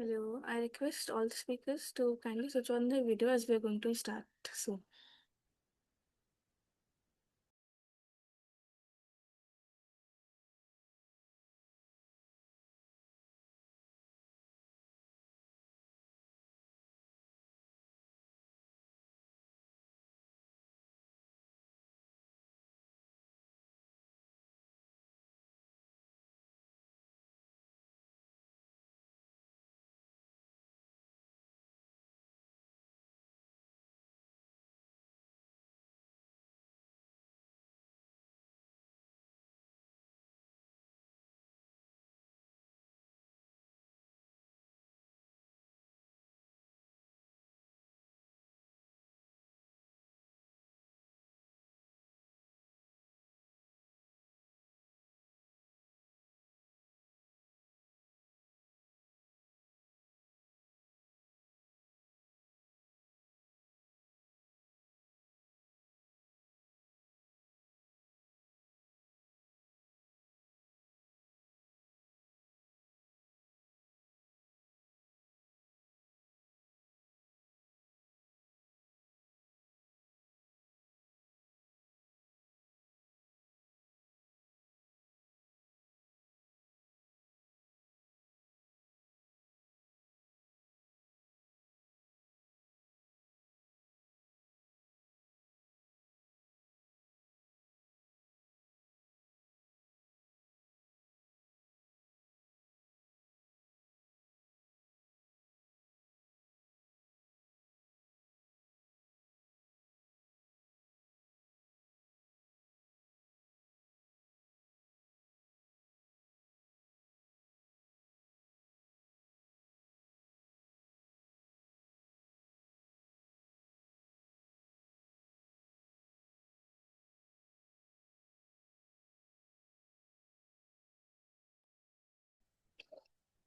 Hello, I request all the speakers to kindly switch on the video as we are going to start soon.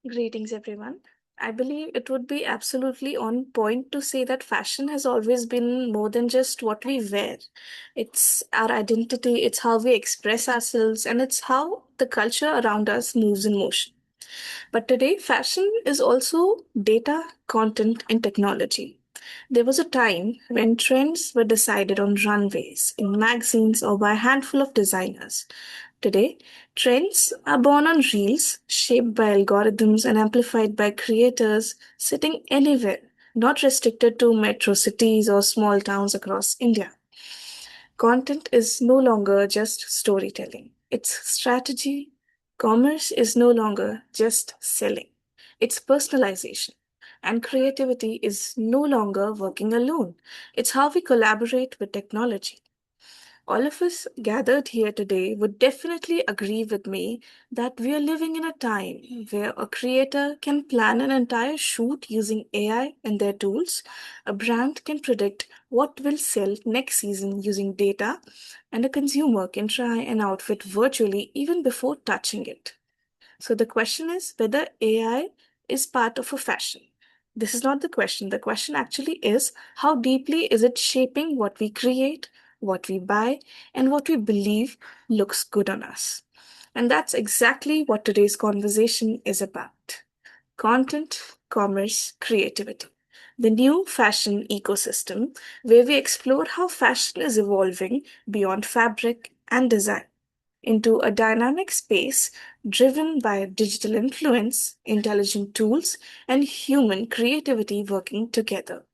Greetings, everyone. I believe it would be absolutely on point to say that fashion has always been more than just what we wear. It's our identity, it's how we express ourselves, and it's how the culture around us moves in motion. But today, fashion is also data, content, and technology. There was a time when trends were decided on runways, in magazines, or by a handful of designers. Today, trends are born on reels, shaped by algorithms and amplified by creators sitting anywhere, not restricted to metro cities or small towns across India. Content is no longer just storytelling, it's strategy. Commerce is no longer just selling, it's personalization. And creativity is no longer working alone, it's how we collaborate with technology. All of us gathered here today would definitely agree with me that we are living in a time where a creator can plan an entire shoot using AI and their tools. A brand can predict what will sell next season using data, and a consumer can try an outfit virtually even before touching it. So the question is whether AI is part of a fashion. This is not the question. The question actually is how deeply is it shaping what we create, what we buy, and what we believe looks good on us. And that's exactly what today's conversation is about: content, commerce, creativity. The new fashion ecosystem, where we explore how fashion is evolving beyond fabric and design into a dynamic space driven by digital influence, intelligent tools, and human creativity working together.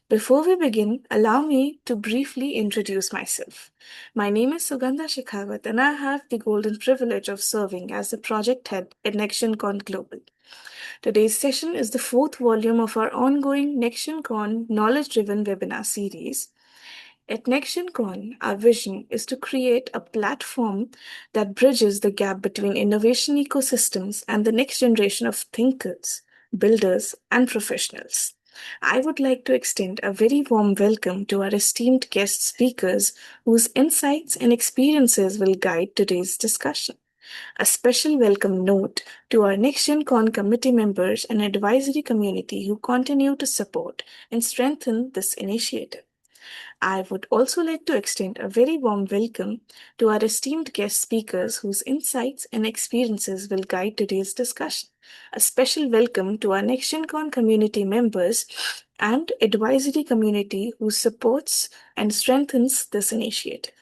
Before we begin, allow me to briefly introduce myself. My name is Sugandha Shekhawat, and I have the golden privilege of serving as the project head at NextGenCon Global. Today's session is the fourth volume of our ongoing NextGenCon knowledge driven webinar series. At NextGenCon, our vision is to create a platform that bridges the gap between innovation ecosystems and the next generation of thinkers, builders, and professionals. I would like to extend a very warm welcome to our esteemed guest speakers whose insights and experiences will guide today's discussion. A special welcome note to our NextGenCon committee members and advisory community who continue to support and strengthen this initiative. I would also like to extend a very warm welcome to our esteemed guest speakers whose insights and experiences will guide today's discussion. A special welcome to our NextGenCon community members and advisory community who supports and strengthens this initiative.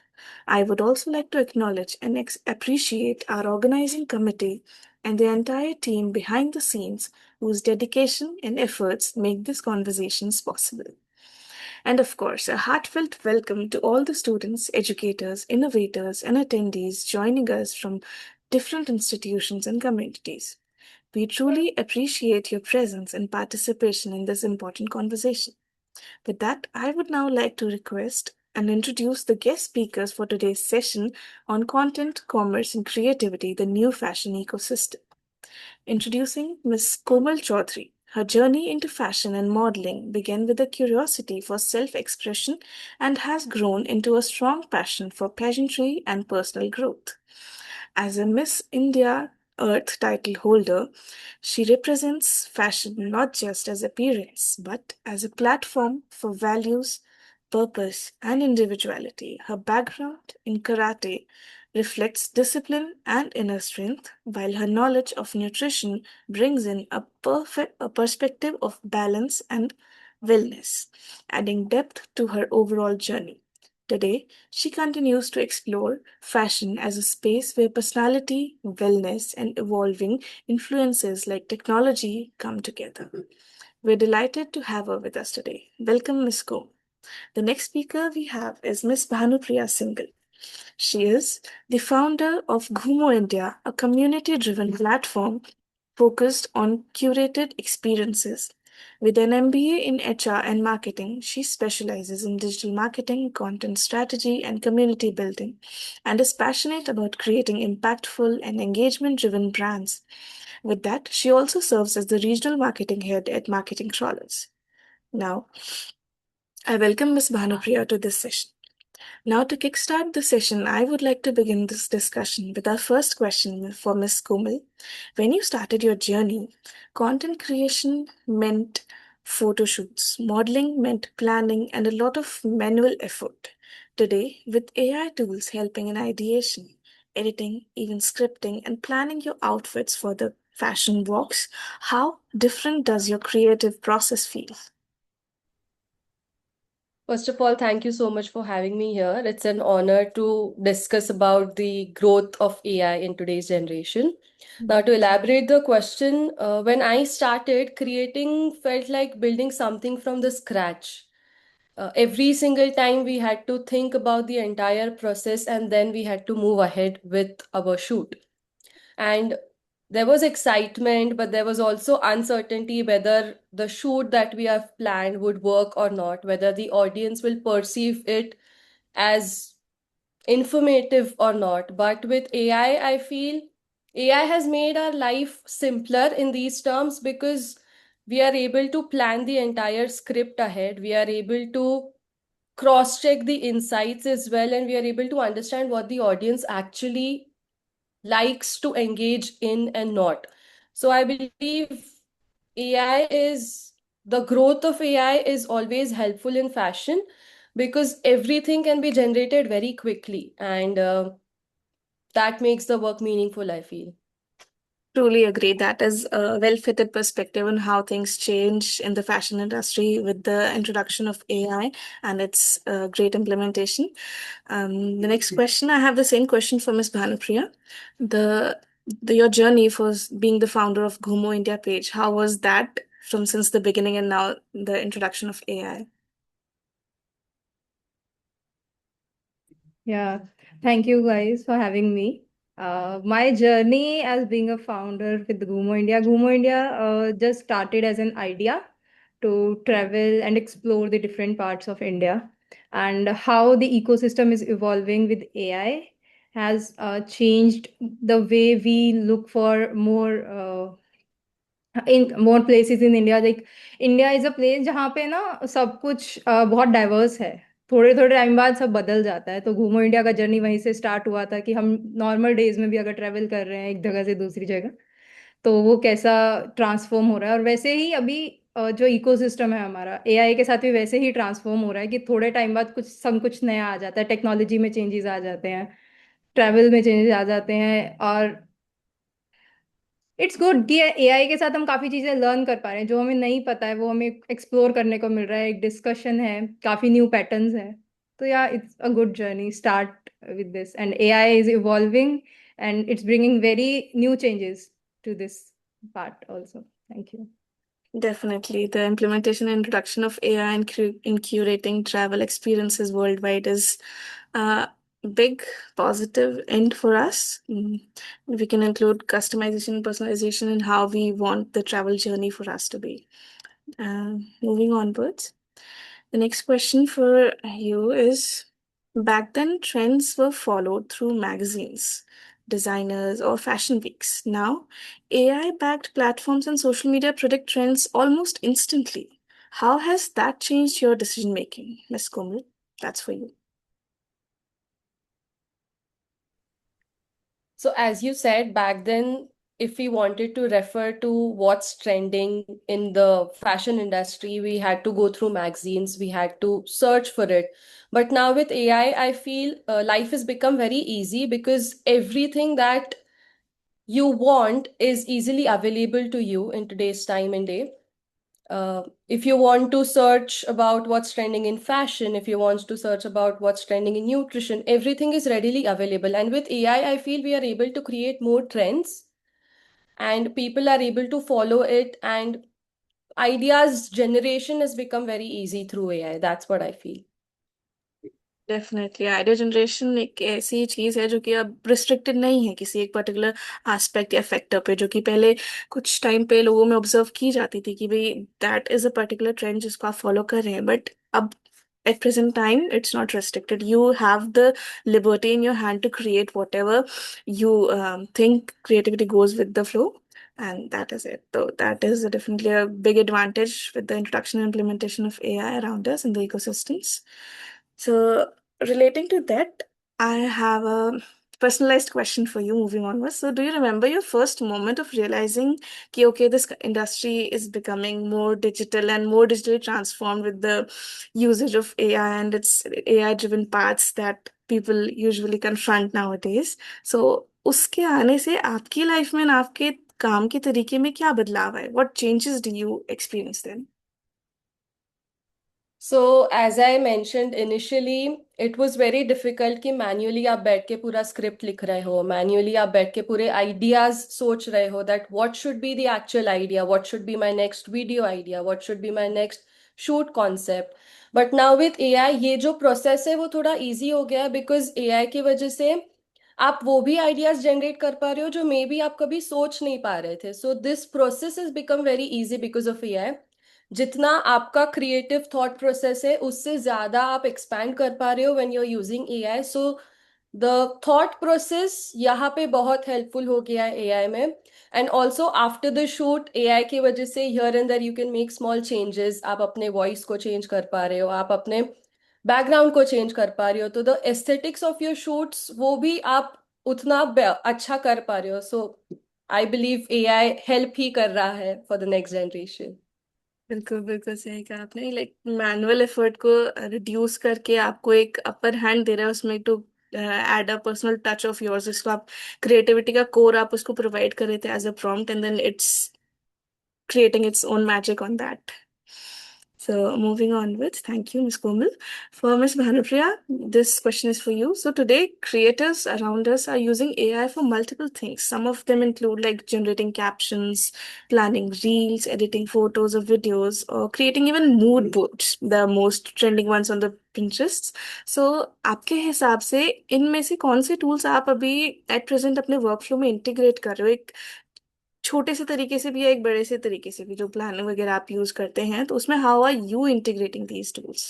I would also like to acknowledge and appreciate our organizing committee and the entire team behind the scenes whose dedication and efforts make these conversations possible. And of course, a heartfelt welcome to all the students, educators, innovators, and attendees joining us from different institutions and communities. We truly appreciate your presence and participation in this important conversation. With that, I would now like to request and introduce the guest speakers for today's session on content, commerce, and creativity, the new fashion ecosystem. Introducing Ms. Komal Chaudhary. Her journey into fashion and modeling began with a curiosity for self expression and has grown into a strong passion for pageantry and personal growth. As a Miss India Earth title holder, she represents fashion not just as appearance, but as a platform for values, purpose, and individuality. Her background in karate reflects discipline and inner strength, while her knowledge of nutrition brings in a perspective of balance and wellness, adding depth to her overall journey. Today, she continues to explore fashion as a space where personality, wellness, and evolving influences like technology come together. We're delighted to have her with us today. Welcome, Ms. Ko. The next speaker we have is Ms. Bhanupriya Singhal. She is the founder of Ghumo India, a community driven platform focused on curated experiences. With an MBA in HR and marketing, she specializes in digital marketing, content strategy, and community building, and is passionate about creating impactful and engagement driven brands. With that, she also serves as the regional marketing head at Marketing Trawlers. Now, I welcome Ms. Bhanupriya to this session. Now, to kickstart the session, I would like to begin this discussion with our first question for Ms. Komal. When you started your journey, content creation meant photo shoots, modeling meant planning, and a lot of manual effort. Today, with AI tools helping in ideation, editing, even scripting, and planning your outfits for the fashion walks, how different does your creative process feel? First of all, thank you so much for having me here. It's an honor to discuss about the growth of AI in today's generation. Now, to elaborate the question, when I started, creating felt like building something from the scratch. Every single time we had to think about the entire process and then we had to move ahead with our shoot. And there was excitement, but there was also uncertainty whether the shoot that we have planned would work or not, whether the audience will perceive it as informative or not. But with I feel AI has made our life simpler in these terms because we are able to plan the entire script ahead. We are able to cross check the insights as well, and we are able to understand what the audience actually likes to engage in and not. So I believe AI is the growth of AI is always helpful in fashion because everything can be generated very quickly, and that makes the work meaningful, I feel. Truly agree. That is a well fitted perspective on how things change in the fashion industry with the introduction of AI and its great implementation. The next question, I have the same question for Ms. Bhanupriya. Your journey for being the founder of Gumo India page, how was that from since the beginning and now the introduction of AI? Yeah, thank you guys for having me. My journey as being a founder with Gumo India just started as an idea to travel and explore the different parts of India, and how the ecosystem is evolving with AI has changed the way we look for more in more places in India. Like India is a place जहाँ पे ना सब कुछ बहुत diverse है. थोड़े थोड़े time बाद सब बदल जाता है. तो घूमो इंडिया का जर्नी वहीं से स्टार्ट हुआ था कि हम नॉर्मल डेज में भी अगर ट्रेवल कर रहे हैं एक जगह से दूसरी जगह, तो वो कैसा ट्रांसफॉर्म हो रहा है. और वैसे ही अभी जो इकोसिस्टम है हमारा एआई के साथ भी वैसे ही ट्रांसफॉर्म हो रहा है कि थोड़े टाइम बाद कुछ नया आ जाता है. टेक्नोलॉजी में चेंजेस आ जाते हैं, ट्रैवल में चेंजेस आ जाते हैं, और इट्स गुड कि एआई के साथ हम काफी चीजें लर्न कर पा रहे हैं, जो हमें नहीं पता है वो हमें एक्सप्लोर करने को मिल रहा है, एक डिस्कशन है, काफी न्यू पैटर्न्स है। तो या it's a good journey start with this, and AI is evolving and it's bringing very new changes to this part also. Thank you. Definitely, the implementation and introduction of AI in curating travel experiences worldwide is a big positive end for us. We can include customization, personalization, and how we want the travel journey for us to be. Moving onwards. The next question for you is, back then, trends were followed through magazines, designers, or fashion weeks. Now, AI backed platforms and social media predict trends almost instantly. How has that changed your decision making, Ms. Komal? That's for you. So, as you said, back then, if we wanted to refer to what's trending in the fashion industry, we had to go through magazines, we had to search for it. But now with AI, I feel life has become very easy because everything that you want is easily available to you in today's time and day. If you want to search about what's trending in fashion, if you want to search about what's trending in nutrition, everything is readily available. And with AI, I feel we are able to create more trends and people are able to follow it. And ideas generation has become very easy through AI. That's what I feel. Definitely idea generation एक ऐसी चीज है जो कि अब restricted नहीं है किसी एक पर्टिकुलर एस्पेक्ट या फैक्टर पे, जो कि पहले कुछ टाइम पे लोगों में ऑब्जर्व की जाती थी कि भाई that is a particular trend जिसको आप फॉलो कर रहे हैं, बट अब at present time it's not restricted. You have the liberty in your hand to create whatever you think. Creativity goes with the flow, and that is it. So that is definitely a big advantage with the introduction and implementation of AI around us in the ecosystems. So, relating to that, I have a personalized question for you moving onwards. So, do you remember your first moment of realizing that, okay, this industry is becoming more digital and more digitally transformed with the usage of AI and its AI driven paths that people usually confront nowadays? So, उसके आने से आपकी life में ना आपके काम के तरीके में क्या बदलाव आए? What changes do you experience then? So, as I mentioned initially, it was very difficult कि manually आप बैठ के पूरा script लिख रहे हो, manually आप बैठ के पूरे ideas सोच रहे हो, that what should be the actual idea, what should be my next video idea, what should be my next shoot concept. But now with AI, ये जो process है वो थोड़ा easy हो गया है because AI की वजह से आप वो भी ideas generate कर पा रहे हो जो मे बी आप कभी सोच नहीं पा रहे थे. So this process has become very easy because of AI. जितना आपका क्रिएटिव थॉट प्रोसेस है उससे ज्यादा आप एक्सपैंड कर पा रहे हो when you are using AI. So the thought process यहाँ पे बहुत हेल्पफुल हो गया है एआई में. And also after the shoot AI की वजह से here and there you can make small changes. आप अपने वॉइस को चेंज कर पा रहे हो, आप अपने बैकग्राउंड को चेंज कर पा रहे हो, तो the aesthetics of your shoots वो भी आप उतना अच्छा कर पा रहे हो. सो आई बिलीव एआई हेल्प ही कर रहा है फॉर द नेक्स्ट जनरेशन. बिल्कुल बिल्कुल सही कहा आपने. लाइक मैनुअल एफर्ट को रिड्यूस करके आपको एक अपर हैंड दे रहा है उसमें to add a personal touch of yours, जिसको आप क्रिएटिविटी का कोर आप उसको प्रोवाइड कर रहे थे as a prompt, and then it's creating its own magic on that. So moving onwards, thank you, Ms. Komal. For Ms. Bhanupriya, this question is for you. So today, creators around us are using AI for multiple things. Some of them include like generating captions, planning reels, editing photos or videos, or creating even mood boards, the most trending ones on the Pinterest. So आपके हिसाब से इनमें से कौन से tools आप अभी at present अपने वर्कफ्लो में इंटीग्रेट कर रहे हो? एक छोटे से तरीके से भी या एक बड़े से तरीके से भी, जो प्लान वगैरह आप यूज करते हैं, तो उसमें how are you integrating these tools?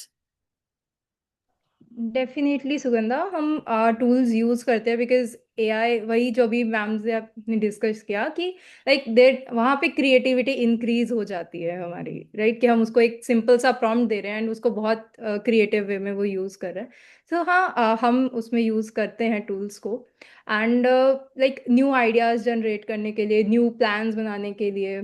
Definitely Sugandha, हम टूल्स यूज करते हैं बिकॉज एआई, वही जो भी मैम से आपने डिस्कस किया कि लाइक देट वहाँ पे क्रिएटिविटी इंक्रीज हो जाती है हमारी, राइट, कि हम उसको एक सिंपल सा प्रॉम्प्ट दे रहे हैं एंड उसको बहुत क्रिएटिव वे में वो यूज कर रहे हैं. सो हाँ, हम उसमें यूज करते हैं टूल्स को, and like new ideas generate करने के लिए, न्यू प्लान्स बनाने के लिए,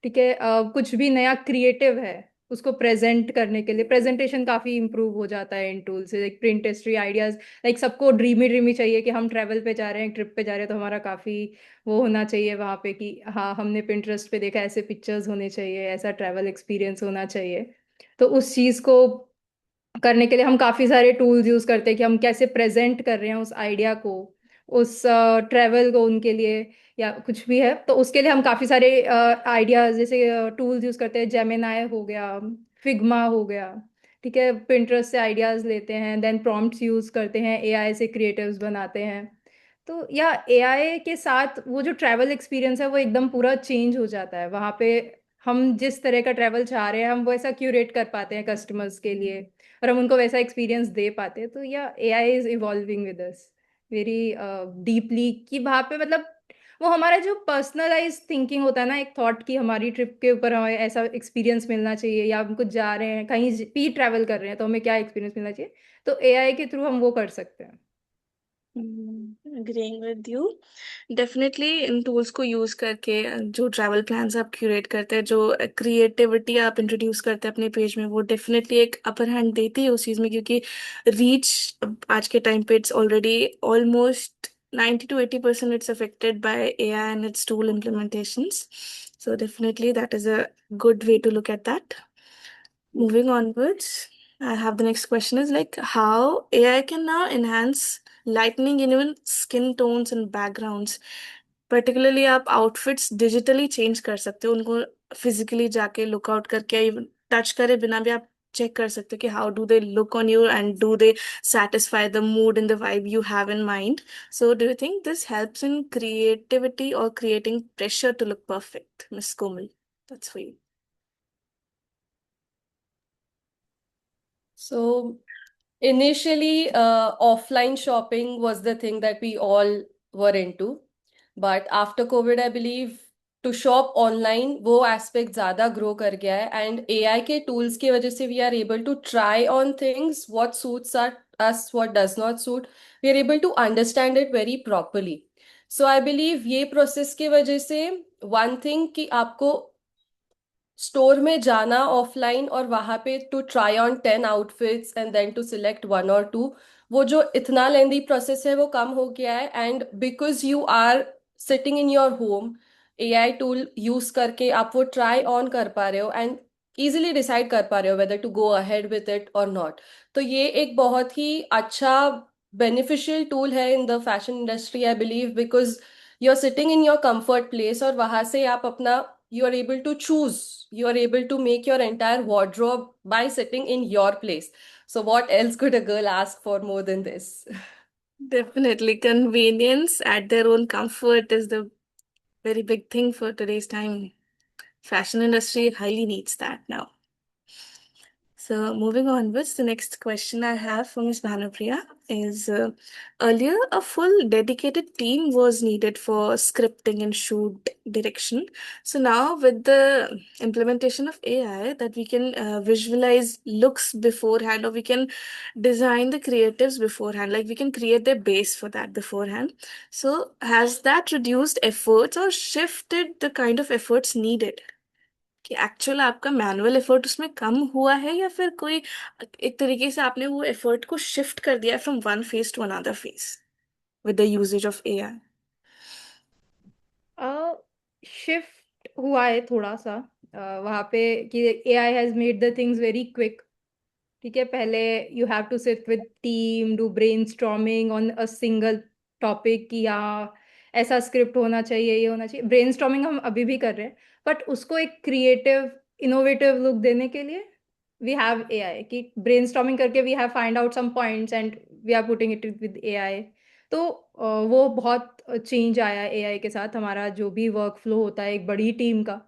ठीक है, कुछ भी नया क्रिएटिव है उसको प्रेजेंट करने के लिए प्रेजेंटेशन काफी इंप्रूव हो जाता है इन टूल से, like print history ideas. Like सबको ड्रीमी ड्रीमी चाहिए कि हम ट्रैवल पे जा रहे हैं, ट्रिप पे जा रहे हैं, तो हमारा काफी वो होना चाहिए वहाँ पे कि हाँ हमने पिंटरेस्ट पे देखा ऐसे पिक्चर्स होने चाहिए, ऐसा ट्रैवल एक्सपीरियंस होना चाहिए। तो उस चीज को करने के लिए हम काफी सारे टूल्स यूज करते हैं कि हम कैसे प्रेजेंट कर रहे हैं उस आइडिया को, उस ट्रेवल को उनके लिए, या कुछ भी है। तो उसके लिए हम काफी सारे आइडियाज जैसे टूल्स यूज करते हैं, जेमिनाई हो गया, फिग्मा हो गया। ठीक है, पिंटरेस्ट से आइडियाज लेते हैं, देन प्रॉम्प्ट्स यूज करते हैं, एआई से क्रिएटिव्स बनाते हैं। तो या एआई के साथ वो जो ट्रैवल एक्सपीरियंस है वो एकदम पूरा चेंज हो जाता है वहाँ पे। हम जिस तरह का ट्रैवल चाह रहे हैं हम वैसा क्यूरेट कर पाते हैं कस्टमर्स के लिए, और हम उनको वैसा एक्सपीरियंस दे पाते हैं। तो या AI is evolving with us very deeply, कि वहाँ पे मतलब वो हमारा जो पर्सनलाइज थिंकिंग होता है ना, एक थॉट की हमारी ट्रिप के ऊपर हमें ऐसा एक्सपीरियंस मिलना चाहिए, या हम कुछ जा रहे हैं कहीं भी ट्रैवल कर रहे हैं तो हमें क्या एक्सपीरियंस मिलना चाहिए, तो एआई के थ्रू हम वो कर सकते हैं। Agreeing with you. Definitely in tools को यूज करके जो ट्रैवल प्लान्स आप क्यूरेट करते हैं, जो क्रिएटिविटी आप इंट्रोड्यूस करते हैं अपने पेज में, वो डेफिनेटली एक अपर हैंड देती है उस चीज में, क्योंकि रीच आज के टाइम पे it's already almost 90 to 80% it's affected by AI and its tool implementations. So definitely that is a good way to look at that. Moving onwards, I have the next question is like how AI can now enhance lightning in even skin tones and backgrounds. Particularly आप outfits digitally change कर सकते हो, उनको physically जाके look out करके even touch करे बिना भी आप check कर सकते हो कि how do they look on you and do they satisfy the mood and the vibe you have in mind. So do you think this helps in creativity or creating pressure to look perfect, Miss Komal? That's for you. So initially, offline shopping was the thing that we all were into. But after COVID, I believe to shop online, वो aspect ज़्यादा grow कर गया है. And AI के tools की वजह से we are able to try on things, what suits us, what does not suit. We are able to understand it very properly. So I believe ये process की वजह से one thing कि आपको स्टोर में जाना ऑफलाइन और वहां पे to try on 10 outfits and then to select 1 और 2, वो जो इतना लेंदी प्रोसेस है वो कम हो गया है. And because you are sitting in your home, AI tool use करके आप वो ट्राई ऑन कर पा रहे हो एंड इजीली डिसाइड कर पा रहे हो whether to go ahead with it और नॉट. तो ये एक बहुत ही अच्छा बेनिफिशियल टूल है in the fashion industry I believe, because you are sitting in your comfort place और वहां से आप अपना you are able to choose, you are able to make your entire wardrobe by sitting in your place. So what else could a girl ask for more than this? Definitely, convenience at their own comfort is the very big thing for today's time. Fashion industry highly needs that now. So moving onwards, the next question I have for Ms. Bhanupriya is earlier a full dedicated team was needed for scripting and shoot direction. So now with the implementation of AI, that we can visualize looks beforehand, or we can design the creatives beforehand, like we can create the base for that beforehand. So has that reduced efforts or shifted the kind of efforts needed? कि actual आपका manual effort उसमें कम हुआ है, या फिर कोई एक तरीके से आपने वो एफर्ट को शिफ्ट कर दिया from one phase to another phase with the usages of AI? Shift हुआ है थोड़ा सा वहाँ पे, कि AI has made the things very quick. ठीक है, पहले you have to sit with team, do brainstorming on a single topic, कि हाँ ऐसा स्क्रिप्ट होना चाहिए, ये होना चाहिए। ब्रेनस्टॉर्मिंग हम अभी भी कर रहे हैं, बट उसको एक क्रिएटिव इनोवेटिव लुक देने के लिए वी हैव एआई, कि ब्रेनस्टॉर्मिंग करके we have find out some points and we are putting it with AI. तो वो बहुत चेंज आया है एआई के साथ, हमारा जो भी वर्क फ्लो होता है एक बड़ी टीम का,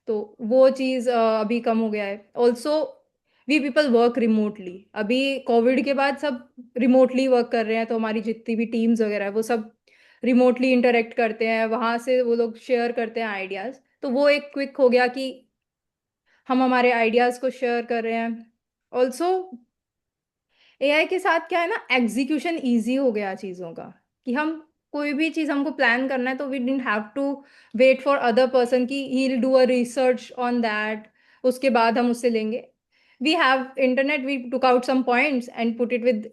तो वो चीज़ अभी कम हो गया है। Also we people work remotely, अभी कोविड के बाद सब रिमोटली वर्क कर रहे हैं, तो हमारी जितनी भी टीम्स वगैरह है वो सब रिमोटली इंटरेक्ट करते हैं, वहाँ से वो लोग शेयर करते हैं आइडियाज़। तो वो एक क्विक हो गया कि हम हमारे आइडियाज़ को शेयर कर रहे हैं। ऑल्सो एआई के साथ क्या है ना, एग्जीक्यूशन इजी हो गया चीज़ों का, कि हम कोई भी चीज़ हमको प्लान करना है तो we didn't have to wait for other person, कि he will do a research on that, उसके बाद हम उससे लेंगे। we have internet, we took out some points and put it with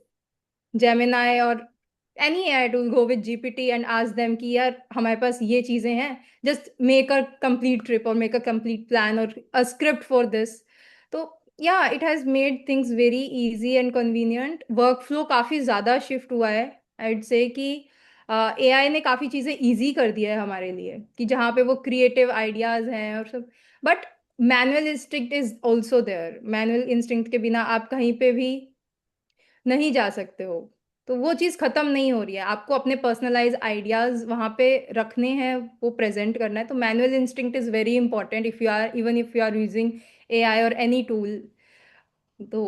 Gemini or any AI tool, go with GPT and ask them कि यार हमारे पास ये चीजें हैं, just make a complete trip or make a complete plan or a script for this. तो yeah, it has made things very easy and convenient. Workflow काफी ज्यादा shift हुआ है. I'd say कि AI ने काफी चीजें easy कर दिया है हमारे लिए, कि जहाँ पे वो creative ideas हैं और सब. But manual instinct is also there. Manual instinct के बिना आप कहीं पे भी नहीं जा सकते हो. तो वो चीज़ खत्म नहीं हो रही है. आपको अपने पर्सनलाइज आइडियाज वहां पे रखने हैं, वो प्रेजेंट करना है. तो manual instinct is very important if you are, even if you are using AI और एनी टूल. तो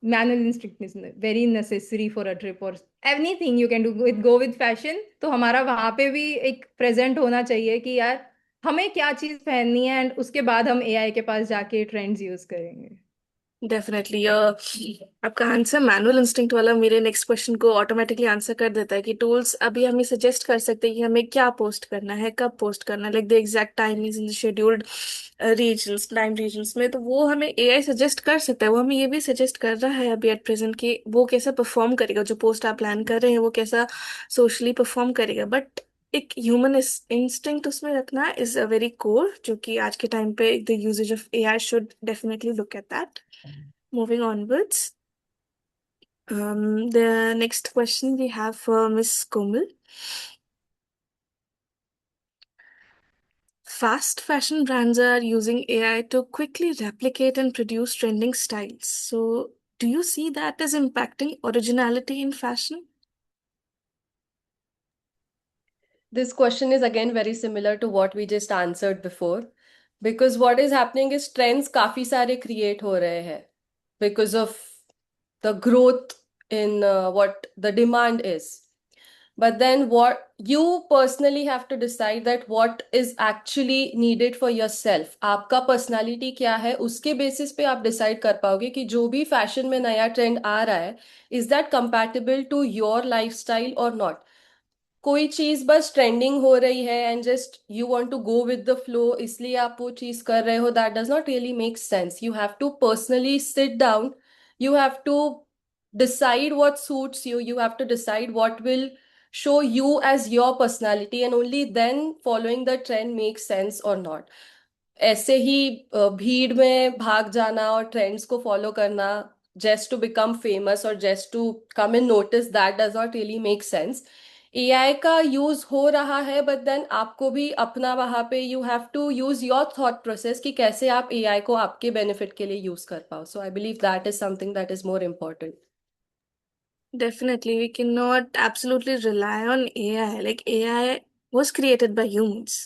manual instinct is very necessary for a trip और anything you can do with go with fashion. तो हमारा वहां पे भी एक present होना चाहिए कि यार हमें क्या चीज़ पहननी है, एंड उसके बाद हम एआई के पास जाके ट्रेंड्स यूज करेंगे. डेफिनेटली आपका आंसर मैनुअल इंस्टिंक्ट वाला मेरे नेक्स्ट क्वेश्चन को ऑटोमेटिकली आंसर कर देता है कि टूल्स अभी हमें सजेस्ट कर सकते हैं कि हमें क्या पोस्ट करना है, कब पोस्ट करना है, like the exact timings in the scheduled regions, time regions में. तो वो हमें एआई सजेस्ट कर सकता है. वो हमें ये भी सजेस्ट कर रहा है अभी एट प्रेजेंट कि वो कैसा परफॉर्म करेगा, जो पोस्ट आप प्लान कर रहे हैं वो कैसा सोशली परफॉर्म करेगा. बट एक ह्यूमन इंस्टिंक्ट उसमें रखना इज अ वेरी कोर, जो कि आज के टाइम पे the usages of AI should definitely look at that. Moving onwards, the next question we have for Miss Komal. Fast fashion brands are using AI to quickly replicate and produce trending styles. So, do you see that as impacting originality in fashion? This question is again very similar to what we just answered before. Because what is happening is trends काफी सारे create हो रहे हैं because of the growth in what the demand is. But then what you personally have to decide that what is actually needed for yourself. आपका personality क्या है, उसके basis पे आप decide कर पाओगे कि जो भी fashion में नया trend आ रहा है, is that compatible to your lifestyle or not. कोई चीज बस ट्रेंडिंग हो रही है and just you want to go with the flow इसलिए आप वो चीज कर रहे हो, that does not really make sense. You have to personally sit down, you have to decide what suits you, you have to decide what will show you as your personality, and only then following the trend makes sense or not. ऐसे ही भीड़ में भाग जाना और trends को follow करना just to become famous or just to come in notice, that does not really make sense. AI का use हो रहा है, बट देन आपको भी अपना वहां पे you have to use your thought process कि कैसे आप एआई को आपके बेनिफिट के लिए यूज कर पाओ. So I believe that is something that is more important. Definitely, we cannot absolutely rely on AI. Like AI was created by humans.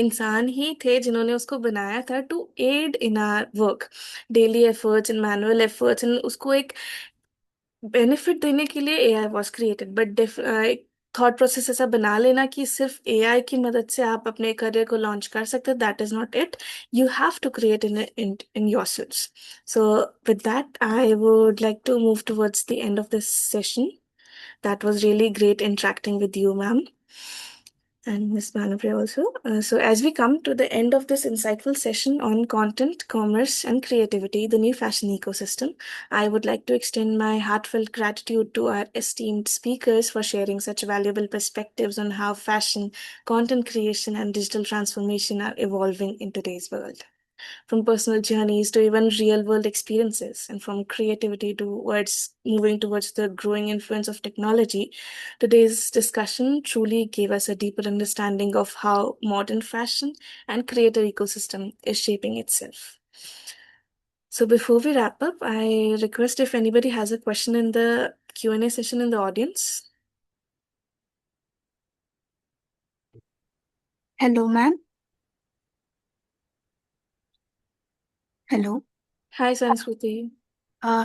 इंसान ही थे जिन्होंने उसको बनाया था to aid in our work, daily efforts and manual efforts, and उसको एक benefit देने के लिए एआई वॉज क्रिएटेड. बट एक थॉट प्रोसेस ऐसा बना लेना कि सिर्फ एआई की मदद से आप अपने करियर को लॉन्च कर सकते, that is not it. You have to create in yourselves. So with that I would like to move towards the end of this session. That was really great interacting with you, ma'am, and Ms. Manapriya also. So, as we come to the end of this insightful session on content, commerce, and creativity, the new fashion ecosystem, I would like to extend my heartfelt gratitude to our esteemed speakers for sharing such valuable perspectives on how fashion, content creation, and digital transformation are evolving in today's world. From personal journeys to even real world experiences, and from creativity towards moving towards the growing influence of technology, today's discussion truly gave us a deeper understanding of how modern fashion and creator ecosystem is shaping itself. So before we wrap up, I request if anybody has a question in the Q&A session in the audience. Hello, ma'am. Hello. Hi, Sanskruti.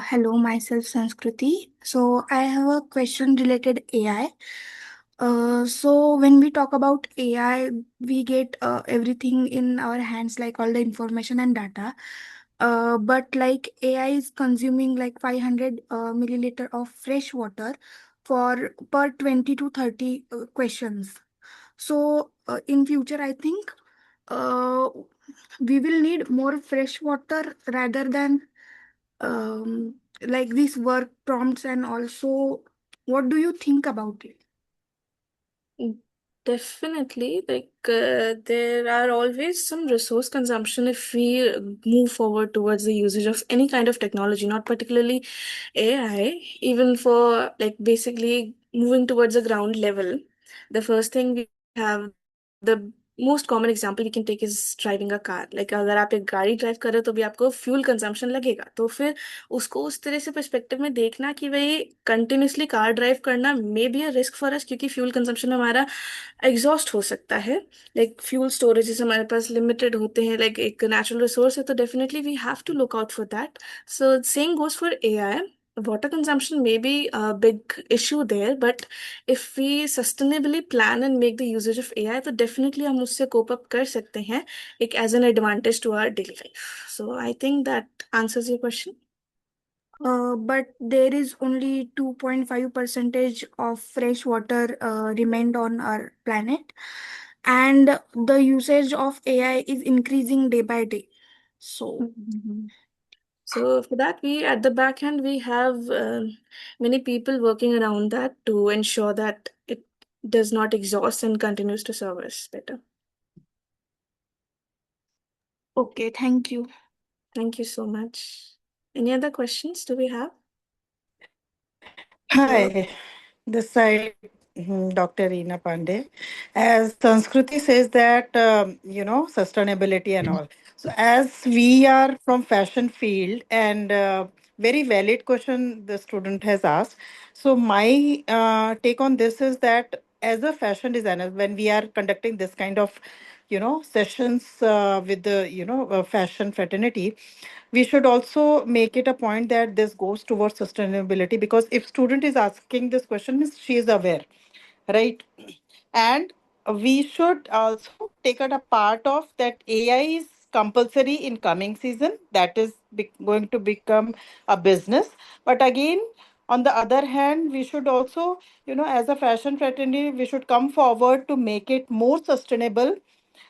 Hello, myself Sanskriti. So I have a question related AI. So when we talk about AI, we get everything in our hands, like all the information and data. But like AI is consuming like 500 milliliter of fresh water for per 20 to 30 questions. So in future, I think uh, we will need more fresh water rather than like these work prompts, and also what do you think about it? Definitely, there are always some resource consumption if we move forward towards the usage of any kind of technology, not particularly AI, even for like basically moving towards the ground level. The first thing we have, the most common example we can take is driving a car. Like अगर आप एक गाड़ी drive कर रहे हो तो भी आपको फ्यूल कंजम्पशन लगेगा, तो फिर उसको उस तरह से पर्सपेक्टिव में देखना कि भाई कंटिन्यूसली कार ड्राइव करना may be a risk for us, क्योंकि फ्यूल कंजम्पशन हमारा एग्जॉस्ट हो सकता है। लाइक फ्यूल स्टोरेजेस हमारे पास लिमिटेड होते हैं, लाइक एक नेचुरल रिसोर्स है, तो definitely we have to look out for that. So same goes for AI. Water consumption may be a big issue there, but if we sustainably plan and make the usage of AI, तो definitely हम उससे cope up कर सकते हैं एक as an advantage to our daily life. So I think that answers your question. But there is only 2.5 percentage of fresh water remained on our planet, and the usage of AI is increasing day by day. So, Mhm. So for that, we at the back end we have many people working around that to ensure that it does not exhaust and continues to serve us better. okay, thank you. Thank you so much. Any other questions do we have? Hi, this side, Dr. Reena Pandey. As Sanskriti says that, sustainability and all. So as we are from fashion field, and very valid question the student has asked. So my take on this is that as a fashion designer, when we are conducting this kind of, sessions with the, fashion fraternity, we should also make it a point that this goes towards sustainability, because if student is asking this question means she is aware, right? And we should also take it a part of that AI is compulsory in coming season, that is going to become a business. But again, on the other hand, we should also, as a fashion fraternity, we should come forward to make it more sustainable,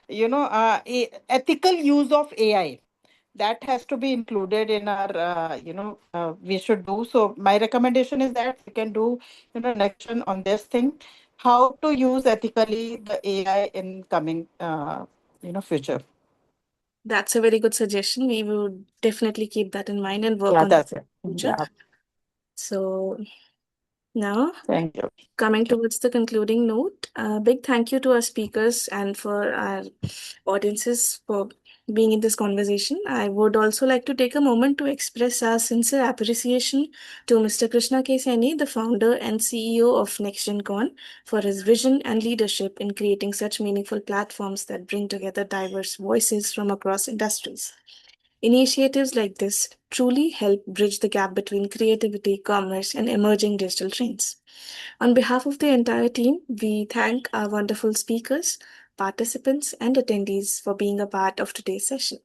ethical use of AI, that has to be included in our we should do. So my recommendation is that we can do, next one on this thing, how to use ethically the AI in coming future. That's a very good suggestion. We would definitely keep that in mind and work Yeah, on that that's it. in the future. Yeah, So now, thank you. coming towards the concluding note, a big thank you to our speakers and for our audiences for being in this conversation. I would also like to take a moment to express our sincere appreciation to Mr. Krishna K. Saini, the founder and CEO of NextGenCon, for his vision and leadership in creating such meaningful platforms that bring together diverse voices from across industries. Initiatives like this truly help bridge the gap between creativity, commerce, and emerging digital trends. On behalf of the entire team, we thank our wonderful speakers, participants, and attendees for being a part of today's session.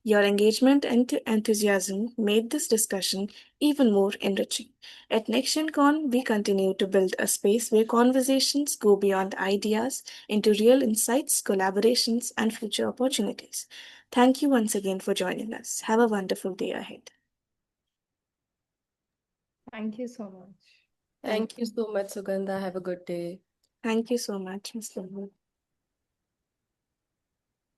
Your engagement and enthusiasm made this discussion even more enriching. At NextGenCon, we continue to build a space where conversations go beyond ideas into real insights, collaborations, and future opportunities. Thank you once again for joining us. Have a wonderful day ahead. Thank you so much. Thank you so much, Sugandha. Have a good day. Thank you so much, Ms. Limbu.